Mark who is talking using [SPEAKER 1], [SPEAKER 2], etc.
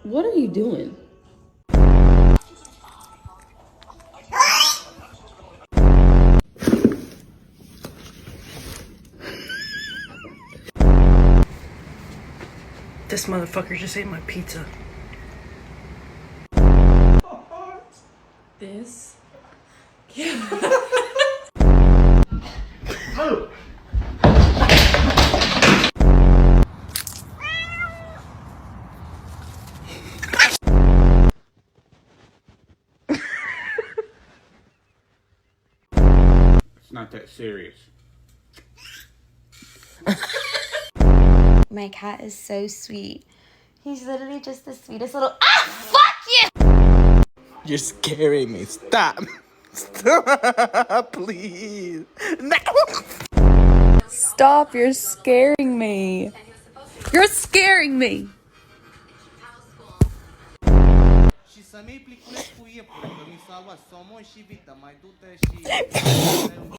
[SPEAKER 1] What are you doing?
[SPEAKER 2] This motherfucker just ate my pizza.
[SPEAKER 1] This.
[SPEAKER 2] Oh.
[SPEAKER 3] It's not that serious.
[SPEAKER 4] My cat is so sweet. He's literally just the sweetest little. Ah, fuck you!
[SPEAKER 5] You're scaring me. Stop. Stop, please. No.
[SPEAKER 1] Stop, you're scaring me. You're scaring me.
[SPEAKER 5] Și să nu-i pliculesc cu iepure, că mi s-a luat somon și vită, mai du-te și...